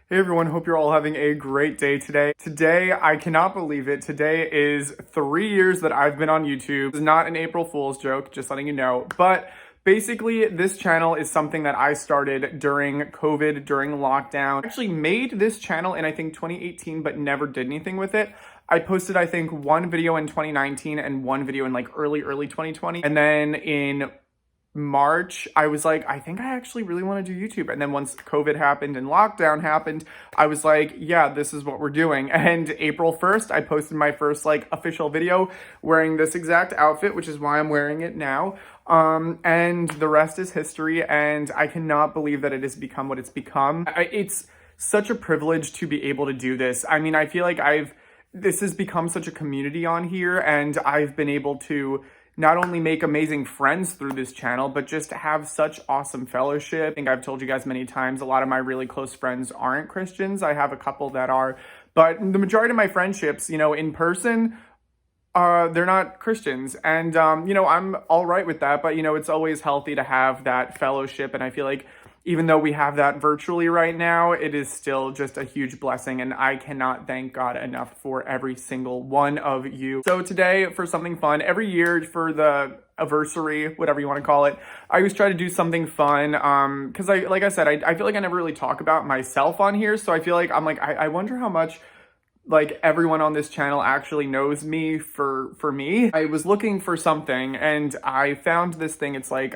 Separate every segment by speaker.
Speaker 1: Hey everyone, hope you're all having a great day today. Today, I cannot believe it. Today is 3 years that I've been on YouTube. It's not an April Fool's joke, just letting you know. But basically, this channel is something that I started during COVID, during lockdown. I actually made this channel in, I think, 2018, but never did anything with it. I posted, I think, one video in 2019 and one video in like early 2020. And then in March, I was like, I think I actually really want to do YouTube. And then once COVID happened and lockdown happened, I was like, yeah, this is what we're doing. And April 1st, I posted my first like official video wearing this exact outfit, which is why I'm wearing it now. And the rest is history. And I cannot believe that it has become what it's become. It's such a privilege to be able to do this. I mean, I feel like this has become such a community on here, and I've been able to not only make amazing friends through this channel, but just have such awesome fellowship. I think I've told you guys many times, a lot of my really close friends aren't Christians. I have a couple that are, but the majority of my friendships, in person, they're not Christians. And, I'm all right with that, but, it's always healthy to have that fellowship. And I feel like even though we have that virtually right now, it is still just a huge blessing, and I cannot thank God enough for every single one of you. So today, for something fun, every year for the anniversary, whatever you want to call it, I always try to do something fun, because like I said, I feel like I never really talk about myself on here, so I feel like I wonder how much like everyone on this channel actually knows me for me. I was looking for something, and I found this thing. It's like,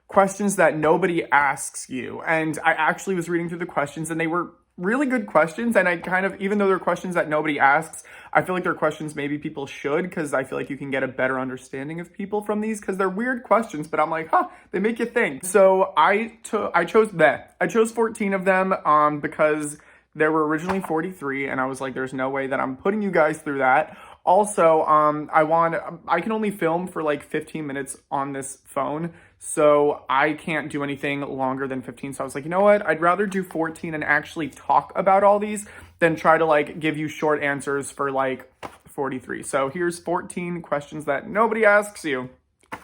Speaker 1: questions that nobody asks you. And I actually was reading through the questions, and they were really good questions. And I kind of, even though they're questions that nobody asks, I feel like they're questions maybe people should, because I feel like you can get a better understanding of people from these, because they're weird questions, but I'm like, they make you think. So I chose 14 of them, because there were originally 43, and I was like, there's no way that I'm putting you guys through that. Also, I can only film for like 15 minutes on this phone, so I can't do anything longer than 15. So I was like, you know what? I'd rather do 14 and actually talk about all these than try to like give you short answers for like 43. So here's 14 questions that nobody asks you.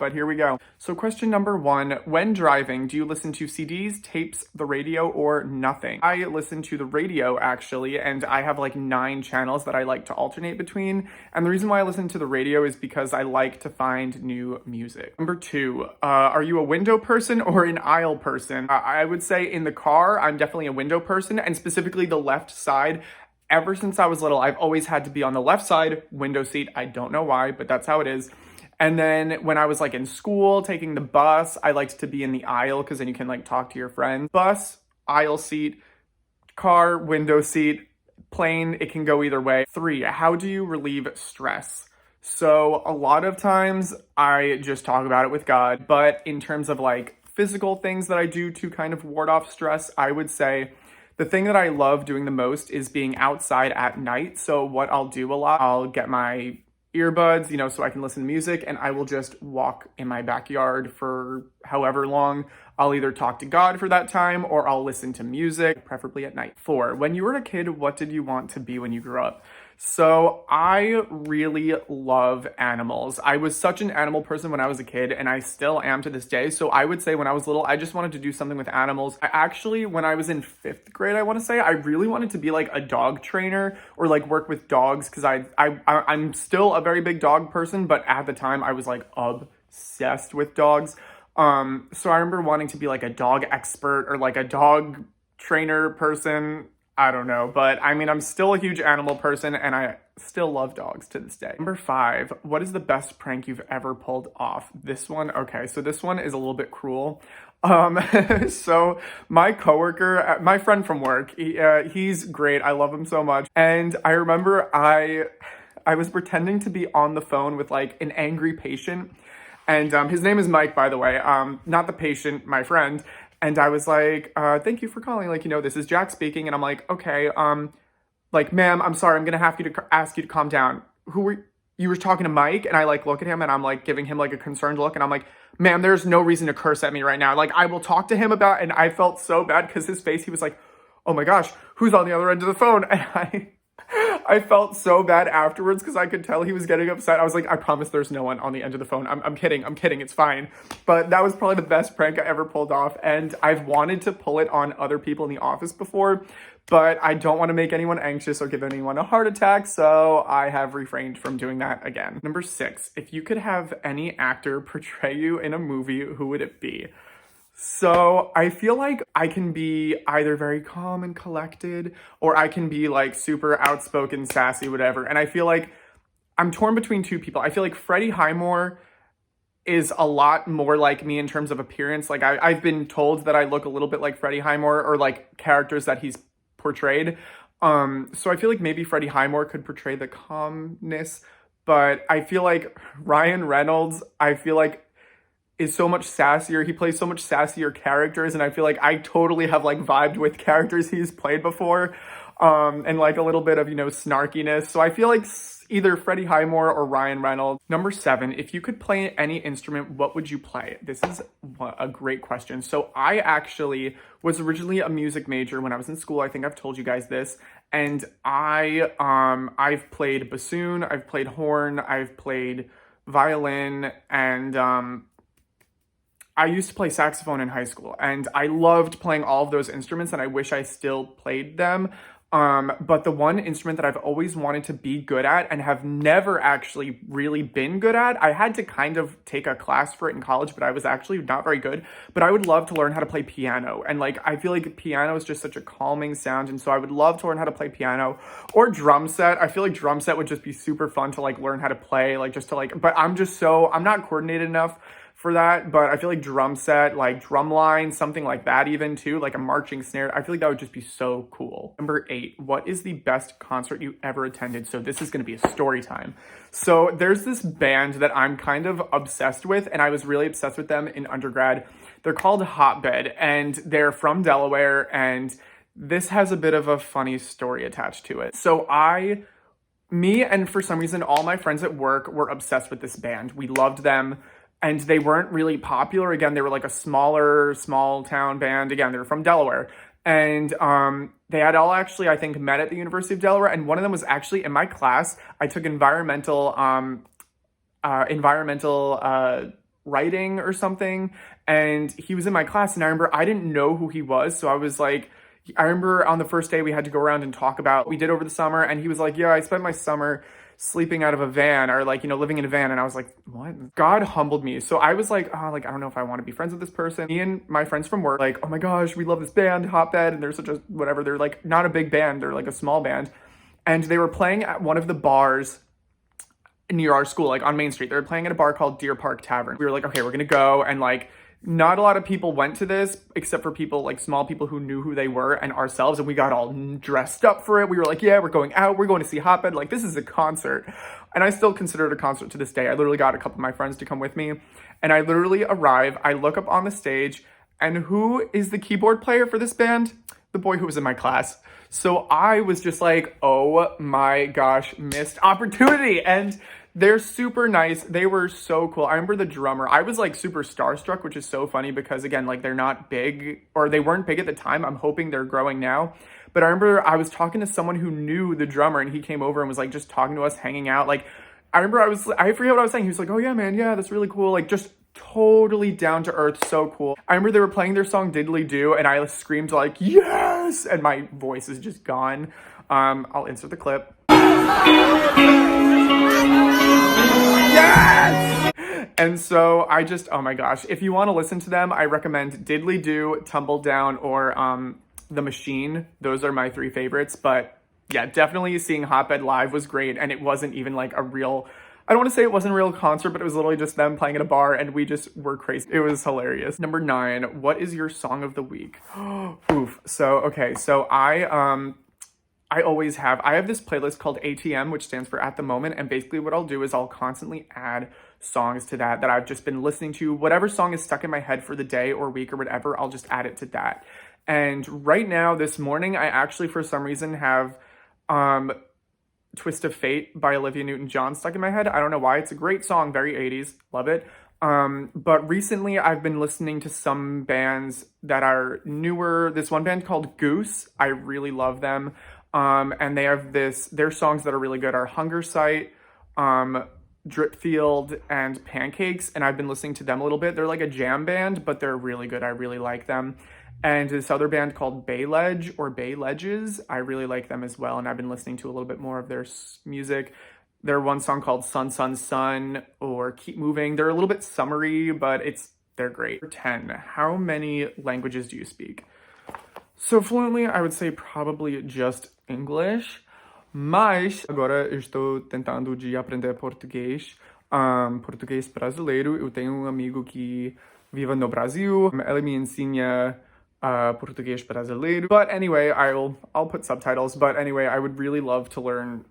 Speaker 1: But here we go. So question number 1, when driving, do you listen to CDs, tapes, the radio, or nothing? I listen to the radio actually, and I have like 9 channels that I like to alternate between. And the reason why I listen to the radio is because I like to find new music. Number 2, are you a window person or an aisle person? I would say in the car, I'm definitely a window person, and specifically the left side. Ever since I was little, I've always had to be on the left side, window seat. I don't know why, but that's how it is. And then when I was like in school, taking the bus, I liked to be in the aisle, because then you can like talk to your friends. Bus, aisle seat, car, window seat, plane, it can go either way. 3, how do you relieve stress? So a lot of times I just talk about it with God, but in terms of like physical things that I do to kind of ward off stress, I would say the thing that I love doing the most is being outside at night. So what I'll do a lot, I'll get my earbuds, so I can listen to music, and I will just walk in my backyard for however long. I'll either talk to God for that time, or I'll listen to music, preferably at night. 4, when you were a kid, what did you want to be when you grew up? So I really love animals. I was such an animal person when I was a kid, and I still am to this day. So I would say when I was little, I just wanted to do something with animals. I actually, when I was in 5th grade, I want to say, I really wanted to be like a dog trainer or like work with dogs, because I'm still a very big dog person, but at the time I was like obsessed with dogs. So I remember wanting to be like a dog expert or like a dog trainer person. I don't know, but I mean, I'm still a huge animal person, and I still love dogs to this day. Number 5, what is the best prank you've ever pulled off? This one, okay, so this one is a little bit cruel. So my coworker, my friend from work, he's great. I love him so much. And I remember I was pretending to be on the phone with like an angry patient. And his name is Mike, by the way, not the patient, my friend. And I was like, thank you for calling. Like, this is Jack speaking. And I'm like, okay, like, ma'am, I'm sorry. I'm going to have to ask you to calm down. You were talking to Mike? And I like look at him, and I'm like giving him like a concerned look. And I'm like, ma'am, there's no reason to curse at me right now. Like, I will talk to him about, and I felt so bad because his face, he was like, oh my gosh, who's on the other end of the phone? And I felt so bad afterwards because I could tell he was getting upset. I was like, I promise there's no one on the end of the phone. I'm kidding, it's fine. But that was probably the best prank I ever pulled off. And I've wanted to pull it on other people in the office before, but I don't want to make anyone anxious or give anyone a heart attack, so I have refrained from doing that again. Number 6, if you could have any actor portray you in a movie, who would it be? So I feel like I can be either very calm and collected, or I can be like super outspoken, sassy, whatever. And I feel like I'm torn between two people. I feel like Freddie Highmore is a lot more like me in terms of appearance. Like I've been told that I look a little bit like Freddie Highmore, or like characters that he's portrayed. So I feel like maybe Freddie Highmore could portray the calmness, but I feel like Ryan Reynolds, I feel like is so much sassier. He plays so much sassier characters, and I feel like I totally have like vibed with characters he's played before, and like a little bit of, you know, snarkiness. So I feel like either Freddie Highmore or Ryan Reynolds. Number 7, if you could play any instrument, what would you play? This is a great question. So I actually was originally a music major when I was in school. I think I've told you guys this. And I've played bassoon, I've played horn, I've played violin, and I used to play saxophone in high school, and I loved playing all of those instruments, and I wish I still played them. But the one instrument that I've always wanted to be good at and have never actually really been good at, I had to kind of take a class for it in college, but I was actually not very good. But I would love to learn how to play piano. And like, I feel like piano is just such a calming sound. And so I would love to learn how to play piano, or drum set. I feel like drum set would just be super fun to like learn how to play, like just to like, but I'm not coordinated enough for that, but I feel like drum set, like drum line, something like that even too, like a marching snare. I feel like that would just be so cool. Number 8, what is the best concert you ever attended? So this is going to be a story time. So there's this band that I'm kind of obsessed with, and I was really obsessed with them in undergrad. They're called Hotbed, and they're from Delaware, and this has a bit of a funny story attached to it. So me and for some reason all my friends at work were obsessed with this band. We loved them. And they weren't really popular. Again, they were like a small town band. Again, they were from Delaware. And they had all actually, I think, met at the University of Delaware. And one of them was actually in my class. I took environmental writing or something. And he was in my class. And I remember I didn't know who he was. So I was like, I remember on the first day we had to go around and talk about what we did over the summer. And he was like, yeah, I spent my summer sleeping out of a van, or like, you know, living in a van. And I was like, what? God humbled me. So I was like, oh, like, I don't know if I want to be friends with this person. Me and my friends from work, like, oh my gosh, we love this band, Hotbed. And they're such a, whatever. They're like not a big band. They're like a small band. And they were playing at one of the bars near our school, like on Main Street. They were playing at a bar called Deer Park Tavern. We were like, okay, we're going to go. And like, not a lot of people went to this except for people, like small people who knew who they were and ourselves. And we got all dressed up for it. We were like, yeah, we're going out. We're going to see Hotbed. Like, this is a concert. And I still consider it a concert to this day. I literally got a couple of my friends to come with me. And I literally arrive. I look up on the stage. And who is the keyboard player for this band? The boy who was in my class. So I was just like, oh my gosh, missed opportunity. And they're super nice. They were so cool. I remember the drummer. I was like super starstruck, which is so funny because again, like they're not big, or they weren't big at the time. I'm hoping they're growing now. But I remember I was talking to someone who knew the drummer, and he came over and was like just talking to us, hanging out. Like I remember I forget what I was saying. He was like, oh yeah, man. Yeah, that's really cool. Like just totally down to earth. So cool. I remember they were playing their song Diddly Do, and I screamed like, yes. And my voice is just gone. I'll insert the clip. Yes! And so I just, oh my gosh, if you want to listen to them, I recommend Diddly Do, Tumble Down, or The Machine. Those are my 3 favorites. But yeah, definitely seeing Hotbed live was great. And it wasn't even like a real, I don't want to say it wasn't a real concert, but it was literally just them playing at a bar, and we just were crazy. It was hilarious. Number 9, what is your song of the week? Oof. So, okay. So I always have. I have this playlist called ATM, which stands for At the Moment. And basically what I'll do is I'll constantly add songs to that I've just been listening to. Whatever song is stuck in my head for the day or week or whatever, I'll just add it to that. And right now, this morning, I actually, for some reason, have Twist of Fate by Olivia Newton-John stuck in my head. I don't know why. It's a great song. Very 80s. Love it. But recently I've been listening to some bands that are newer. This one band called Goose. I really love them. And they have their songs that are really good are Hunger Site, Drip Field, and Pancakes. And I've been listening to them a little bit. They're like a jam band, but they're really good. I really like them. And this other band called Bay Ledge or Bay Ledges, I really like them as well. And I've been listening to a little bit more of their music. Their one song called Sun, Sun, Sun or Keep Moving. They're a little bit summery, but they're great. 10, how many languages do you speak? So fluently, I would say probably just English. Mas agora eu estou tentando de aprender português. Português brasileiro. Eu tenho um amigo que vive no Brasil. Ele me ensina português brasileiro. But anyway, I'll put subtitles. But anyway, I would really love to learn.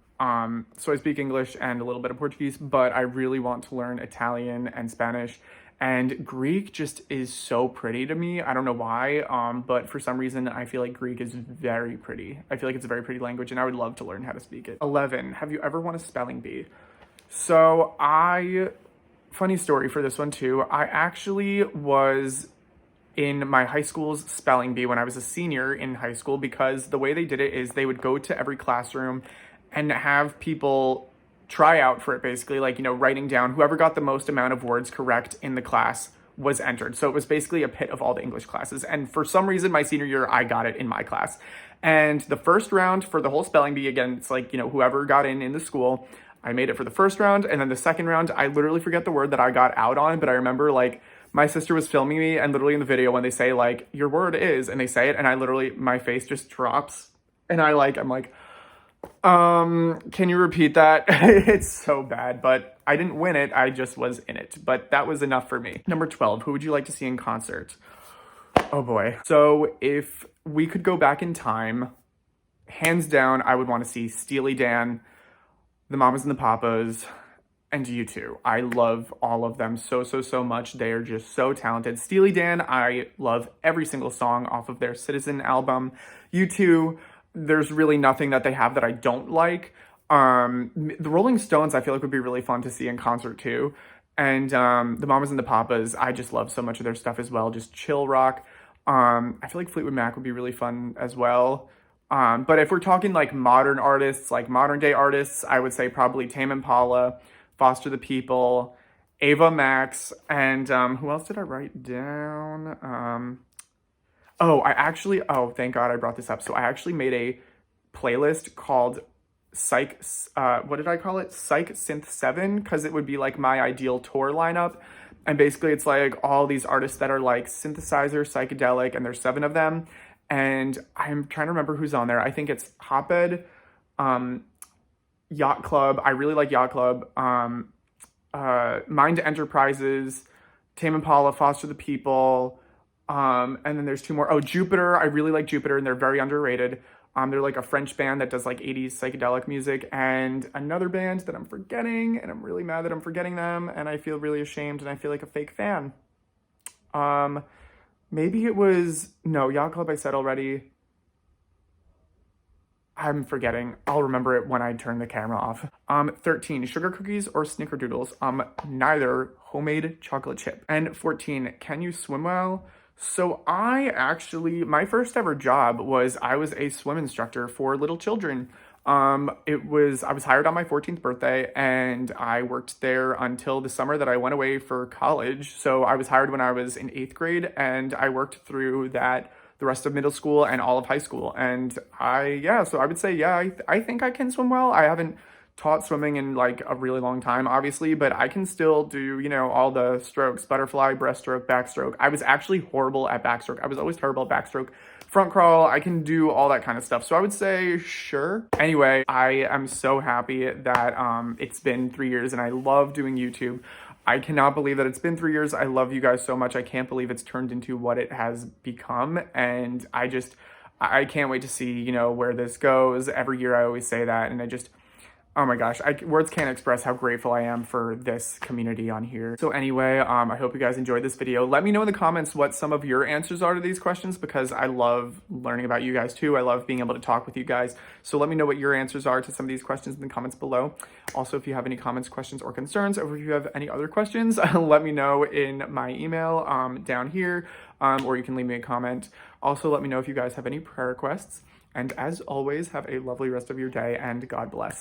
Speaker 1: So I speak English and a little bit of Portuguese, but I really want to learn Italian and Spanish. And Greek just is so pretty to me. I don't know why, but for some reason, I feel like Greek is very pretty. I feel like it's a very pretty language, and I would love to learn how to speak it. 11, have you ever won a spelling bee? So funny story for this one too. I actually was in my high school's spelling bee when I was a senior in high school, because the way they did it is they would go to every classroom and have people try out for it, basically, like, writing down whoever got the most amount of words correct in the class was entered. So it was basically a pit of all the English classes. And for some reason, my senior year, I got it in my class. And the first round for the whole spelling bee, again, it's like, whoever got in the school, I made it for the first round. And then the second round, I literally forget the word that I got out on, but I remember like my sister was filming me, and literally in the video when they say like, your word is, and they say it, and I literally, my face just drops. And I'm like, can you repeat that? It's so bad, but I didn't win it. I just was in it, but that was enough for me. Number 12, who would you like to see in concert? Oh boy. So if we could go back in time, hands down, I would want to see Steely Dan, the Mamas and the Papas, and U2. I love all of them so much. They are just so talented. Steely Dan, I love every single song off of their Citizen album. U2, there's really nothing that they have that I don't like. The Rolling Stones, I feel like would be really fun to see in concert too. And the Mamas and the Papas, I just love so much of their stuff as well. Just chill rock. I feel like Fleetwood Mac would be really fun as well. But if we're talking like modern artists, like modern day artists, I would say probably Tame Impala, Foster the People, Ava Max, and who else did I write down? Thank God I brought this up. So I actually made a playlist called Psych, what did I call it? Psych Synth 7, because it would be like my ideal tour lineup. And basically it's like all these artists that are like synthesizer, psychedelic, and there's 7 of them. And I'm trying to remember who's on there. I think it's Hotbed, Yacht Club. I really like Yacht Club. Mind Enterprises, Tame Impala, Foster the People. And then there's 2 more. Oh, Jupiter. I really like Jupiter, and they're very underrated. They're like a French band that does like 80s psychedelic music, and another band that I'm forgetting, and I'm really mad that I'm forgetting them, and I feel really ashamed, and I feel like a fake fan. Maybe it was, no, Yacht Club I said already. I'm forgetting. I'll remember it when I turn the camera off. 13, sugar cookies or Snickerdoodles? Neither, homemade chocolate chip. And 14, can you swim well? So my first ever job was I was a swim instructor for little children. I was hired on my 14th birthday, and I worked there until the summer that I went away for college. So I was hired when I was in 8th grade, and I worked through that the rest of middle school and all of high school. And so I would say, I think I can swim well. I haven't taught swimming in like a really long time, obviously, but I can still do, all the strokes, butterfly, breaststroke, backstroke. I was actually horrible at backstroke. I was always terrible at backstroke. Front crawl, I can do all that kind of stuff. So I would say, sure. Anyway, I am so happy that it's been 3 years, and I love doing YouTube. I cannot believe that it's been 3 years. I love you guys so much. I can't believe it's turned into what it has become. And I can't wait to see, where this goes. Every year I always say that, and oh my gosh, words can't express how grateful I am for this community on here. So anyway, I hope you guys enjoyed this video. Let me know in the comments what some of your answers are to these questions, because I love learning about you guys too. I love being able to talk with you guys. So let me know what your answers are to some of these questions in the comments below. Also, if you have any comments, questions, or concerns, or if you have any other questions, let me know in my email down here, or you can leave me a comment. Also, let me know if you guys have any prayer requests. And as always, have a lovely rest of your day and God bless.